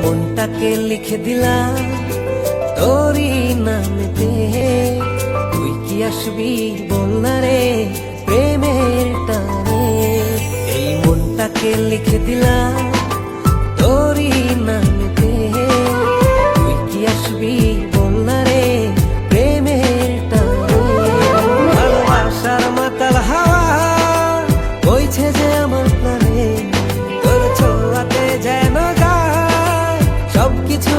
মনটাকে লিখে দিলাম তোরই নামেতে। তুই কি আসবি বল না রে প্রেমের টানে। এই মনটাকে লিখে দিলাম তোরই নামেতে। তুই কি আসবি বল না রে প্রেমের টানে। ভালোবাসার মাতাল হাওয়া বইছে যে আমার প্রাণে, তোর ছোঁয়াতে যেন যায় সবকিছু।